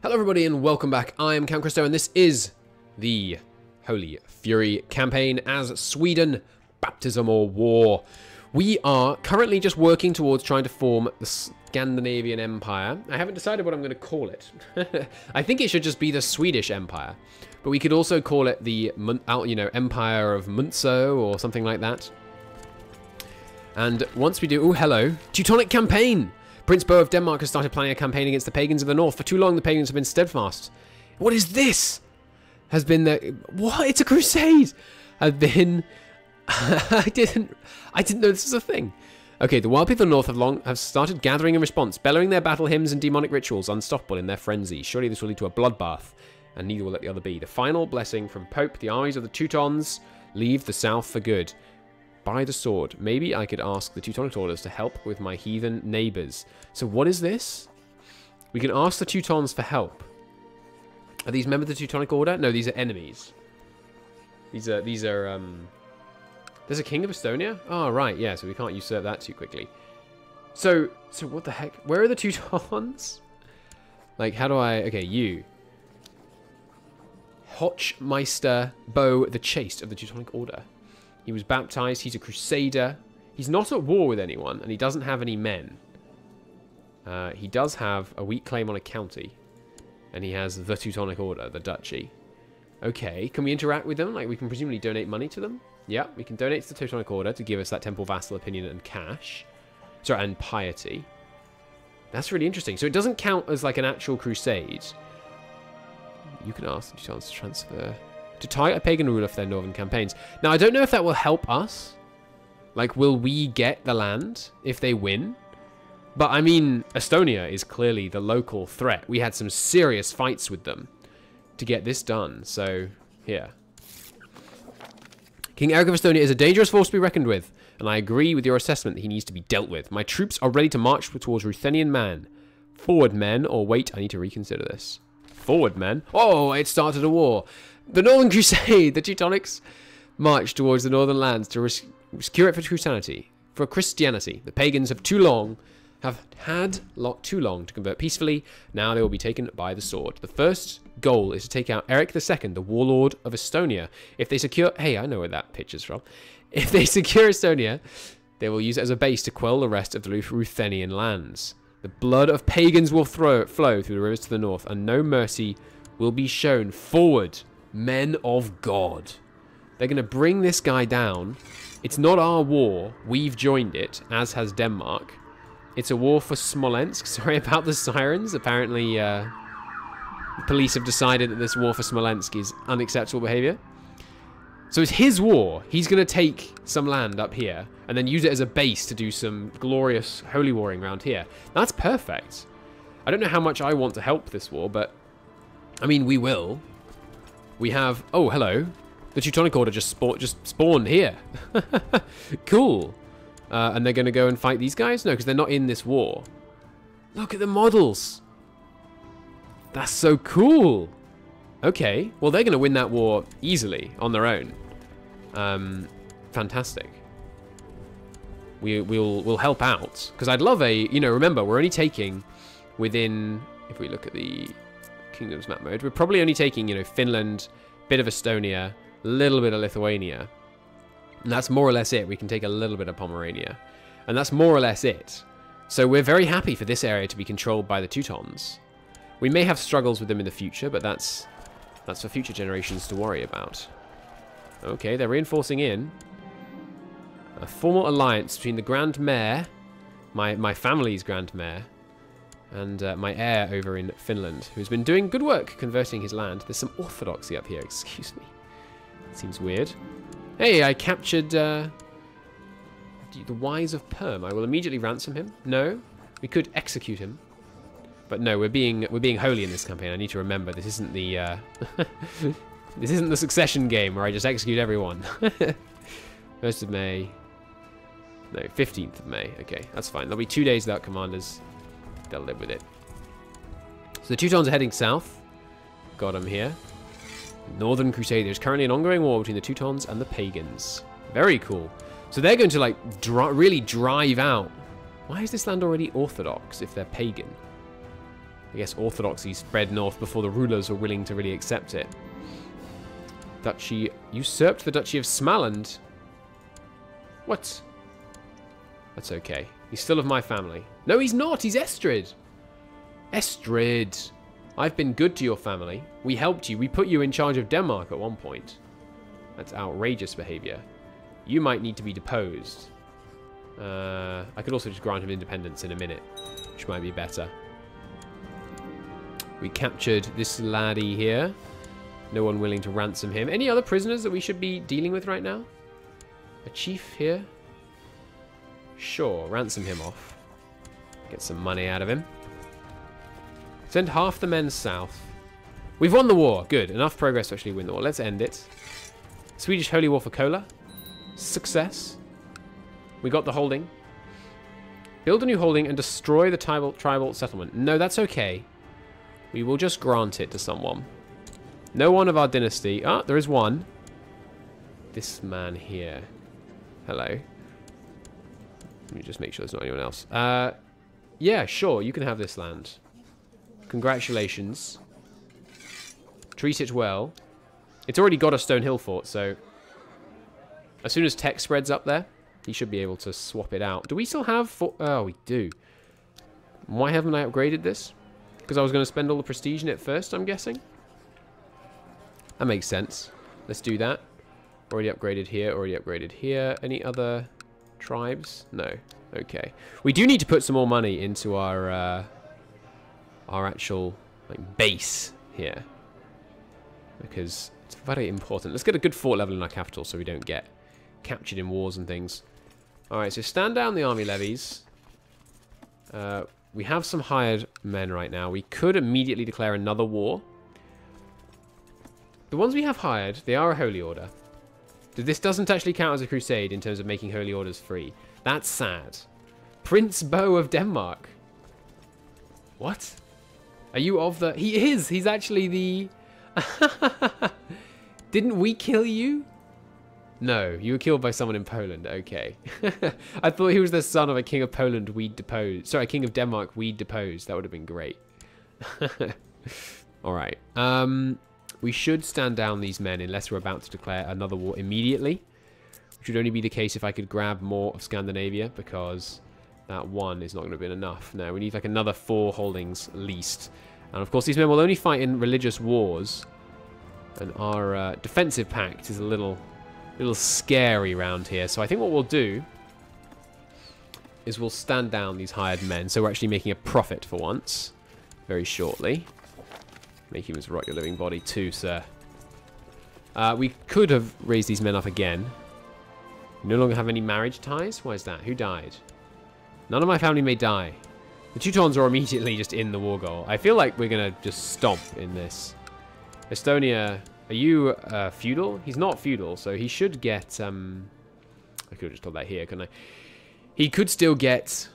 Hello everybody and welcome back. I am Count Christo and this is the Holy Fury campaign as Sweden, Baptism or War. We are currently just working towards trying to form the Scandinavian Empire. I haven't decided what I'm going to call it. I think it should just be the Swedish Empire. But we could also call it the, Empire of Munzo or something like that. And once we do... Oh, hello. Teutonic campaign! Prince Bo of Denmark has started planning a campaign against the pagans of the north. For too long, the pagans have been steadfast. What is this? Has been the... What? It's a crusade! Have been... I didn't know this was a thing. Okay, the wild people of the north have started gathering in response, bellowing their battle hymns and demonic rituals, unstoppable in their frenzy. Surely this will lead to a bloodbath, and neither will let the other be. The final blessing from Pope, the armies of the Teutons leave the south for good. By the sword. Maybe I could ask the Teutonic orders to help with my heathen neighbors. So what is this? We can ask the Teutons for help. Are these members of the Teutonic order? No, these are enemies. These are there's a king of Estonia? Oh, right, yeah, so we can't usurp that too quickly. So what the heck? Where are the Teutons? Like, how do I... Okay, you. Hochmeister Bo the Chaste of the Teutonic order. He was baptized, he's a crusader. He's not at war with anyone, and he doesn't have any men. He does have a weak claim on a county. And he has the Teutonic Order, the duchy. Okay, can we interact with them? Like, we can presumably donate money to them? Yeah, we can donate to the Teutonic Order to give us that temple vassal opinion and cash. Sorry, and piety. That's really interesting. So it doesn't count as like an actual crusade. You can ask the Teutons to transfer... to target a pagan ruler for their northern campaigns. Now, I don't know if that will help us. Like, will we get the land if they win? But, I mean, Estonia is clearly the local threat. We had some serious fights with them to get this done. So, here. King Eric of Estonia is a dangerous force to be reckoned with, and I agree with your assessment that he needs to be dealt with. My troops are ready to march towards Ruthenian man. Forward, men, or wait, I need to reconsider this. Forward, men. Oh, it started a war. The Northern Crusade, the Teutonics marched towards the northern lands to secure it for Christianity. The pagans have had too long to convert peacefully. Now they will be taken by the sword. The first goal is to take out Eric II, the warlord of Estonia. If they secure... Hey, I know where that picture's from. If they secure Estonia, they will use it as a base to quell the rest of the Ruthenian lands. The blood of pagans will flow through the rivers to the north, and no mercy will be shown. Forward! Men of God. They're going to bring this guy down. It's not our war. We've joined it, as has Denmark. It's a war for Smolensk. Sorry about the sirens. Apparently, the police have decided that this war for Smolensk is unacceptable behavior. So it's his war. He's going to take some land up here and then use it as a base to do some glorious holy warring around here. That's perfect. I don't know how much I want to help this war, but I mean, we will. We have... Oh, hello. The Teutonic Order just spawned here. Cool. And they're going to go and fight these guys? No, because they're not in this war. Look at the models. That's so cool. Okay. Well, they're going to win that war easily on their own. Fantastic. We'll help out. Because I'd love a... remember, we're only taking within... If we look at the... Kingdoms map mode. We're probably only taking, Finland, bit of Estonia, a little bit of Lithuania. And that's more or less it. We can take a little bit of Pomerania. And that's more or less it. So we're very happy for this area to be controlled by the Teutons. We may have struggles with them in the future, but that's for future generations to worry about. Okay, they're reinforcing in. A formal alliance between the Grand Mayor, my family's Grand Mayor, and my heir over in Finland, who's been doing good work converting his land. There's some orthodoxy up here, excuse me. Seems weird. Hey, I captured the Wise of Perm. I will immediately ransom him. No, we could execute him. But no, we're being holy in this campaign. I need to remember this isn't the this isn't the succession game where I just execute everyone. 1st of May. No, 15th of May. Okay, that's fine. There'll be 2 days without commanders. They'll live with it. So the Teutons are heading south. Got them here. Northern Crusade. There's currently an ongoing war between the Teutons and the pagans. Very cool. So they're going to like really drive out. Why is this land already Orthodox if they're pagan? I guess orthodoxy spread north before the rulers were willing to really accept it. Duchy usurped the Duchy of Smaland. What? That's okay. He's still of my family. No, he's not. He's Estrid. Estrid. I've been good to your family. We helped you. We put you in charge of Denmark at one point. That's outrageous behavior. You might need to be deposed. I could also just grant him independence in a minute, which might be better. We captured this laddie here. No one willing to ransom him. Any other prisoners that we should be dealing with right now? A chief here? Sure, ransom him off. Get some money out of him. Send half the men south. We've won the war. Good. Enough progress to actually win the war. Let's end it. Swedish Holy War for Kola. Success. We got the holding. Build a new holding and destroy the tribal settlement. No, that's okay. We will just grant it to someone. No one of our dynasty. Ah, there is one. This man here. Hello. Let me just make sure there's not anyone else. Yeah, sure. You can have this land. Congratulations. Treat it well. It's already got a stone hill fort, so as soon as tech spreads up there, he should be able to swap it out. Do we still have... Oh, we do. Why haven't I upgraded this? Because I was going to spend all the prestige in it first, I'm guessing. That makes sense. Let's do that. Already upgraded here, already upgraded here. Any other tribes? No. Okay. We do need to put some more money into our actual base here. Because it's very important. Let's get a good fort level in our capital so we don't get captured in wars and things. Alright, so stand down the army levies. We have some hired men right now. We could immediately declare another war. The ones we have hired, they are a holy order. This doesn't actually count as a crusade in terms of making holy orders free. That's sad. Prince Bo of Denmark. What? Are you of the... He is! He's actually the... Didn't we kill you? No, you were killed by someone in Poland. Okay. I thought he was the son of a king of Poland we'd deposed. Sorry, a king of Denmark we'd deposed. That would have been great. Alright. We should stand down these men unless we're about to declare another war immediately. Which would only be the case if I could grab more of Scandinavia, because that one is not going to be enough. No, we need like another 4 holdings at least. And of course these men will only fight in religious wars. And our defensive pact is a little scary around here. So I think what we'll do is we'll stand down these hired men. So we're actually making a profit for once. Very shortly. Make humans rot your living body too, sir. We could have raised these men up again. We no longer have any marriage ties? Why is that? Who died? None of my family may die. The Teutons are immediately just in the war goal. I feel like we're going to just stomp in this. Estonia, are you feudal? He's not feudal, so he should get... I could have just told that here, couldn't I? He could still get,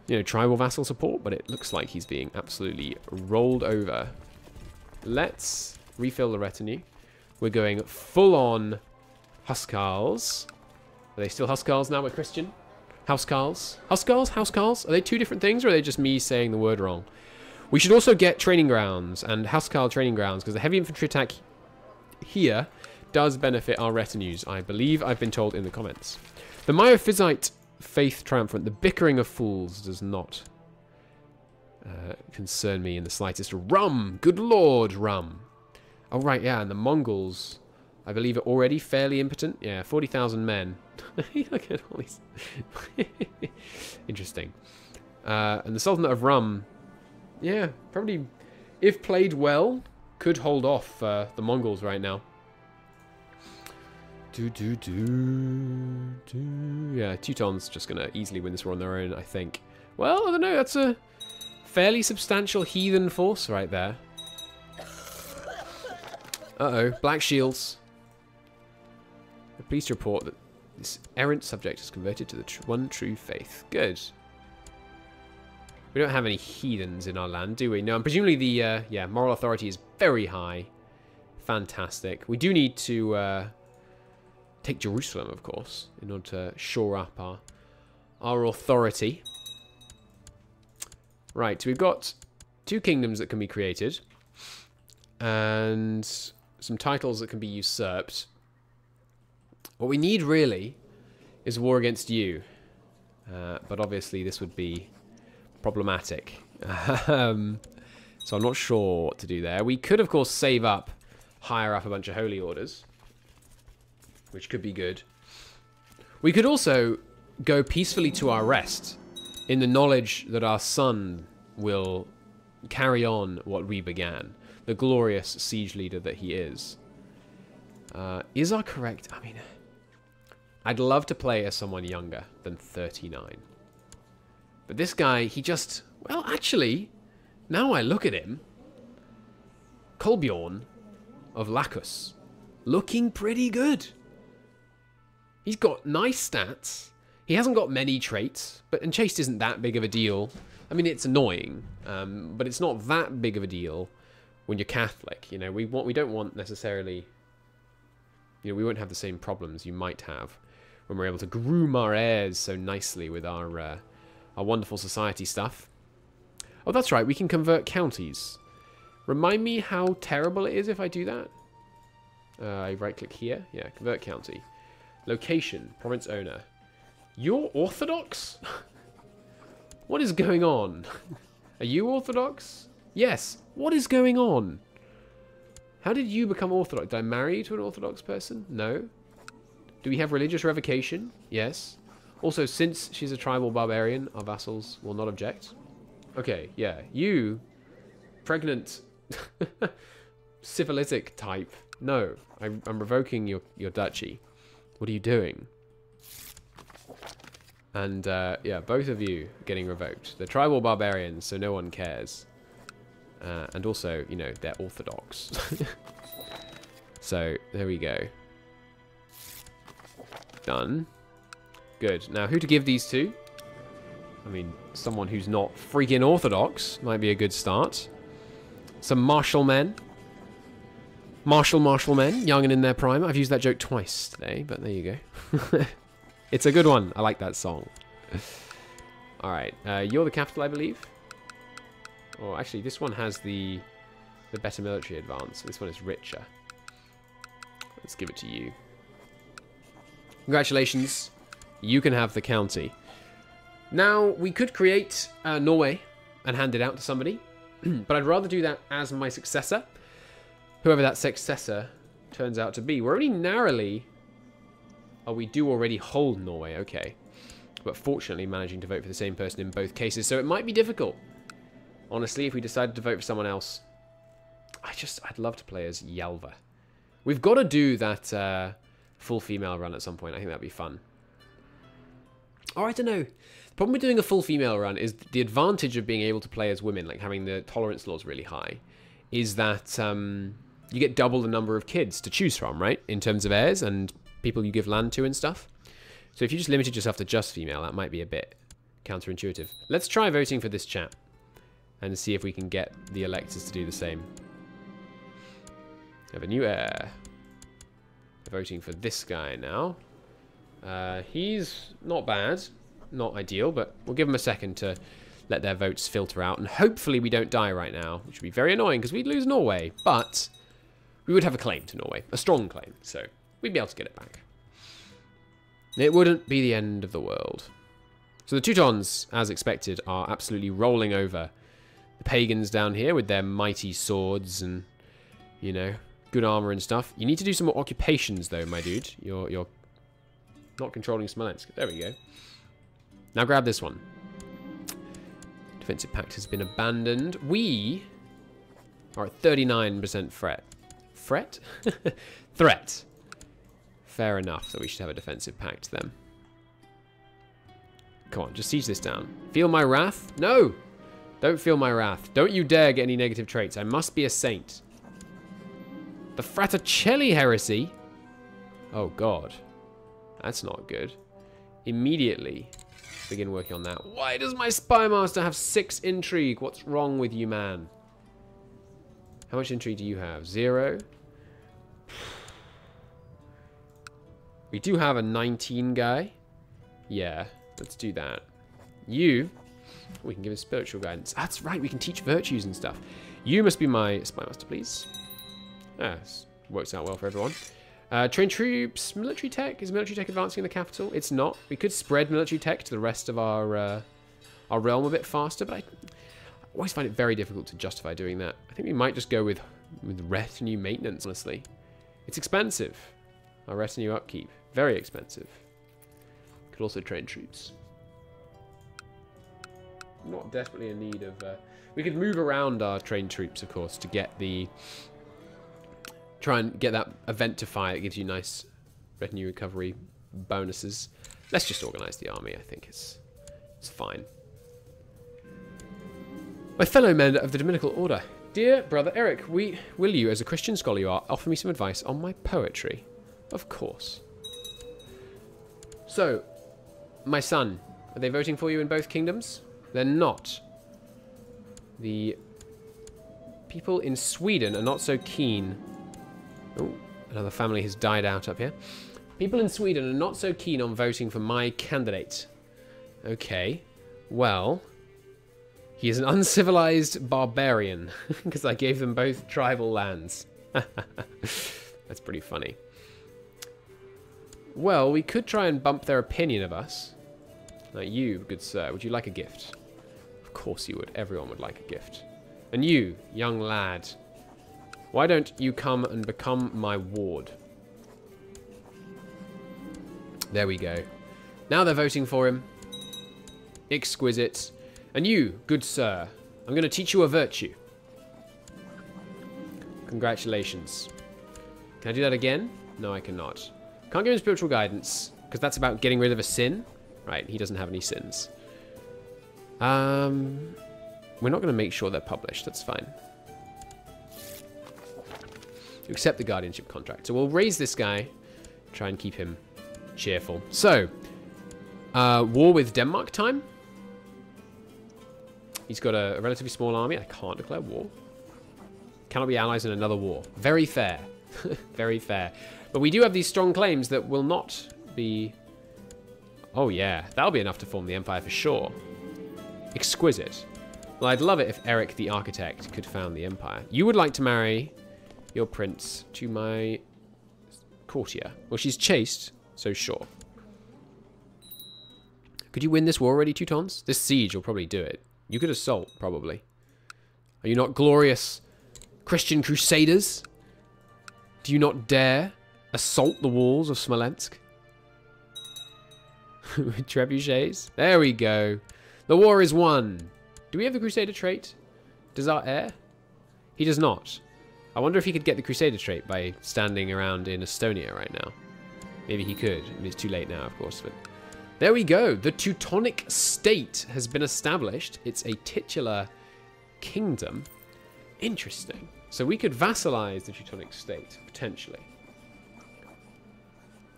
you know, tribal vassal support, but it looks like he's being absolutely rolled over. Let's refill the retinue. We're going full-on Huskarls. Are they still Huskarls now? We're Christian. Housecarls. Huskarls? Housecarls? Are they 2 different things, or are they just me saying the word wrong? We should also get training grounds and Housecarl training grounds, because the heavy infantry attack here does benefit our retinues, I believe I've been told in the comments. The Myophysite faith triumphant, the bickering of fools, does not concern me in the slightest. Rum! Good lord, rum! Oh, right, yeah, and the Mongols, I believe, are already fairly impotent. Yeah, 40,000 men. Look at all these. Interesting. And the Sultanate of Rum, yeah, probably, if played well, could hold off the Mongols right now. Yeah, Teutons just going to easily win this war on their own, I think. Well, I don't know, that's a fairly substantial heathen force right there. Uh-oh, black shields. I'm pleased to report that this errant subject has converted to the one true faith. Good. We don't have any heathens in our land, do we? No, and presumably the yeah, moral authority is very high. Fantastic. We do need to take Jerusalem, of course, in order to shore up our authority. Right, so we've got 2 kingdoms that can be created. And some titles that can be usurped. What we need, really, is war against you. But obviously this would be problematic. So I'm not sure what to do there. We could, of course, save up, hire up a bunch of holy orders, which could be good. We could also go peacefully to our rest in the knowledge that our son will carry on what we began, the glorious siege leader that he is. Is our correct... I mean, I'd love to play as someone younger than 39. But this guy, he just... Well, actually... Now I look at him, Kolbjorn of Lacus, looking pretty good. He's got nice stats. He hasn't got many traits, but Enchased isn't that big of a deal. I mean, it's annoying, but it's not that big of a deal when you're Catholic. You know, we don't want necessarily. You know, we won't have the same problems you might have when we're able to groom our heirs so nicely with our wonderful society stuff. Oh, that's right, we can convert counties. Remind me how terrible it is if I do that. I right-click here. Yeah, convert county. Location, province owner. You're Orthodox? What is going on? Are you Orthodox? Yes. What is going on? How did you become Orthodox? Did I marry you to an Orthodox person? No. Do we have religious revocation? Yes. Also, since she's a tribal barbarian, our vassals will not object. Okay, yeah. You, pregnant, syphilitic type. No, I'm revoking your duchy. What are you doing? And, yeah, both of you getting revoked. They're tribal barbarians, so no one cares. And also, you know, they're Orthodox. So, there we go. Done. Good. Now, who to give these to? I mean, someone who's not freaking Orthodox might be a good start. Some martial men. Martial men, young and in their prime. I've used that joke twice today, but there you go. It's a good one. I like that song. Alright, you're the capital, I believe. Or actually, this one has the better military advance. This one is richer. Let's give it to you. Congratulations. You can have the county. Now, we could create Norway and hand it out to somebody. But I'd rather do that as my successor. Whoever that successor turns out to be. We're only narrowly... Oh, we do already hold Norway. Okay. But fortunately, managing to vote for the same person in both cases. So it might be difficult. Honestly, if we decided to vote for someone else. I'd love to play as Yalva. We've got to do that full female run at some point. I think that'd be fun. Or I don't know. The problem with doing a full female run is the advantage of being able to play as women, like having the tolerance laws really high, is that you get double the number of kids to choose from, right? In terms of heirs and people you give land to and stuff. So if you just limited yourself to just female, that might be a bit counterintuitive. Let's try voting for this chap and see if we can get the electors to do the same. We have a new heir. Voting for this guy now. He's not bad. Not ideal, but we'll give them a second to let their votes filter out. And hopefully we don't die right now, which would be very annoying because we'd lose Norway. But we would have a claim to Norway. A strong claim. So we'd be able to get it back. It wouldn't be the end of the world. So the Teutons, as expected, are absolutely rolling over the pagans down here with their mighty swords and, you know, good armor and stuff. You need to do some more occupations, though, my dude. You're not controlling Smolensk. There we go. Now grab this one. Defensive pact has been abandoned. We are at 39% threat. Threat? Threat. Fair enough that we should have a defensive pact then. Come on, just siege this down. Feel my wrath? No! Don't feel my wrath. Don't you dare get any negative traits. I must be a saint. The Fraticelli heresy? Oh god. That's not good. Immediately begin working on that. Why does my spy master have 6 intrigue? What's wrong with you, man? How much intrigue do you have? 0? We do have a 19 guy. Yeah, let's do that. You We can give him spiritual guidance. That's right, we can teach virtues and stuff. You must be my spy master, please. This works out well for everyone. Train troops, military tech. Is military tech advancing in the capital? It's not. We could spread military tech to the rest of our realm a bit faster, but I always find it very difficult to justify doing that. I think we might just go with retinue maintenance, honestly. It's expensive. Our retinue upkeep. Very expensive. Could also train troops. Not desperately in need of... we could move around our trained troops, of course, to get the... Try and get that event to fire. It gives you nice retinue recovery bonuses. Let's just organize the army. I think it's fine. My fellow men of the Dominical Order. Dear brother Eric, will you, as a Christian scholar you are, offer me some advice on my poetry? Of course. So, my son, are they voting for you in both kingdoms? They're not. The people in Sweden are not so keen. Oh, another family has died out up here. People in Sweden are not so keen on voting for my candidate. Okay, well, he is an uncivilized barbarian because I gave them both tribal lands. That's pretty funny. Well, we could try and bump their opinion of us. Like you, good sir, would you like a gift? Of course you would. Everyone would like a gift. And you, young lad, why don't you come and become my ward? There we go. Now they're voting for him. Exquisite. And you, good sir, I'm going to teach you a virtue. Congratulations. Can I do that again? No, I cannot. Can't give him spiritual guidance, because that's about getting rid of a sin. Right, he doesn't have any sins. We're not going to make sure they're published. That's fine. Accept the guardianship contract. So we'll raise this guy. Try and keep him cheerful. So, war with Denmark time. He's got a relatively small army. I can't declare war. Cannot be allies in another war. Very fair. Very fair. But we do have these strong claims that will not be... Oh yeah, that'll be enough to form the empire for sure. Exquisite. Well, I'd love it if Eric the Architect could found the empire. You would like to marry your prince to my courtier. Well, she's chaste, so sure. Could you win this war already, Teutons? This siege will probably do it. You could assault, probably. Are you not glorious Christian crusaders? Do you not dare assault the walls of Smolensk? With trebuchets? There we go. The war is won. Do we have the Crusader trait? Does our heir? He does not. I wonder if he could get the Crusader trait by standing around in Estonia right now. Maybe he could. I mean, it's too late now, of course. But there we go. The Teutonic state has been established. It's a titular kingdom. Interesting. So we could vassalize the Teutonic state, potentially.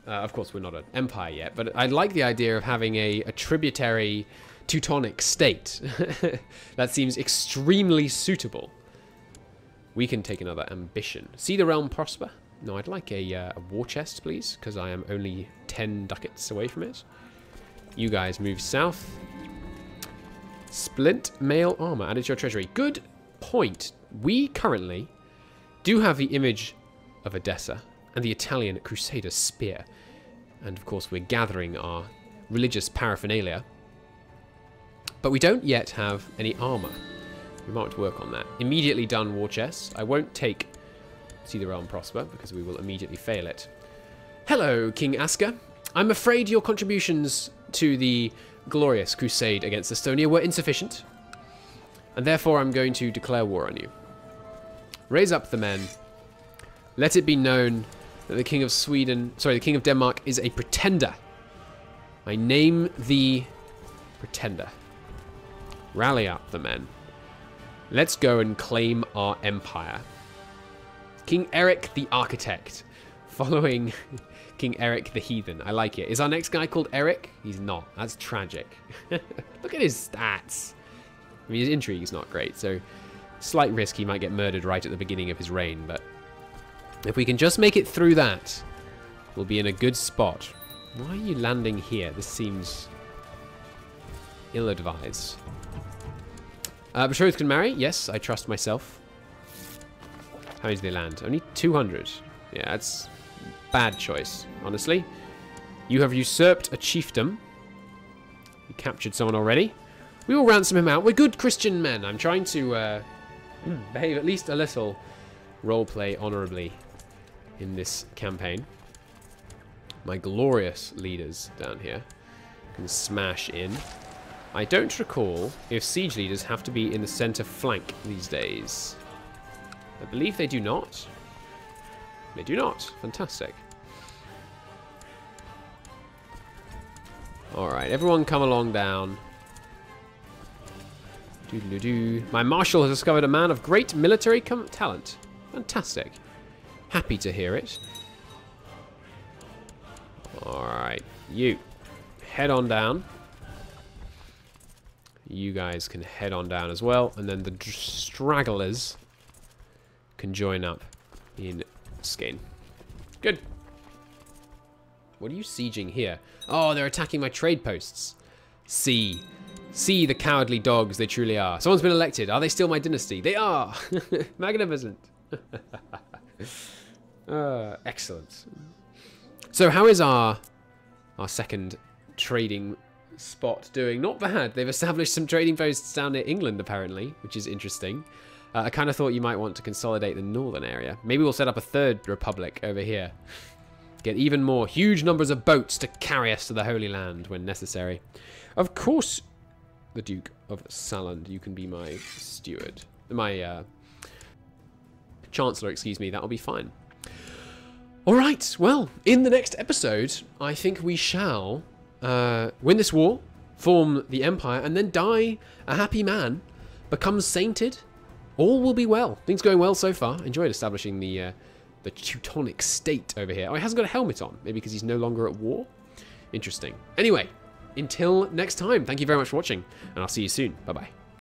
Of course, we're not an empire yet, but I like the idea of having a tributary Teutonic state. That seems extremely suitable. We can take another ambition. See the realm prosper? No, I'd like a war chest, please, because I am only 10 ducats away from it. You guys move south. Splint mail armor added to your treasury. Good point. We currently do have the image of Edessa and the Italian Crusader spear. And of course we're gathering our religious paraphernalia. But we don't yet have any armor. We might want to work on that. Immediately done war chest. I won't take See the Realm Prosper because we will immediately fail it. Hello, King Asker. I'm afraid your contributions to the glorious crusade against Estonia were insufficient. And therefore I'm going to declare war on you. Raise up the men. Let it be known that the King of the King of Denmark is a pretender. I name thee pretender. Rally up the men. Let's go and claim our empire. King Eric the Architect. Following King Eric the Heathen. I like it. Is our next guy called Eric? He's not. That's tragic. Look at his stats. I mean, his intrigue is not great, so slight risk he might get murdered right at the beginning of his reign, but if we can just make it through that, we'll be in a good spot. Why are you landing here? This seems ill-advised. Betrothed can marry. Yes, I trust myself. How many do they land? Only 200. Yeah, that's bad choice, honestly. You have usurped a chiefdom. You captured someone already. We will ransom him out. We're good Christian men. I'm trying to behave at least a little roleplay honorably in this campaign. My glorious leaders down here can smash in. I don't recall if siege leaders have to be in the center flank these days. I believe they do not. They do not. Fantastic. Alright, everyone come along down. Doo-doo-doo. My marshal has discovered a man of great military talent. Fantastic. Happy to hear it. Alright, you head on down. You guys can head on down as well, and then the stragglers can join up in Skane. Good. What are you sieging here? Oh, they're attacking my trade posts. See the cowardly dogs they truly are. Someone's been elected. Are they still my dynasty? They are. Magnificent. Excellent. So how is our second trading spot doing? Not bad. They've established some trading posts down near England, apparently, which is interesting. I kind of thought you might want to consolidate the northern area. Maybe we'll set up a third republic over here. Get even more huge numbers of boats to carry us to the Holy Land when necessary. Of course, the Duke of Saland, you can be my steward. My Chancellor, excuse me. That'll be fine. All right, well, in the next episode, I think we shall win this war, form the empire, and then die a happy man, become sainted. All will be well. Things going well so far. Enjoyed establishing the Teutonic state over here. Oh, he hasn't got a helmet on. Maybe because he's no longer at war? Interesting. Anyway, until next time, thank you very much for watching, and I'll see you soon. Bye-bye.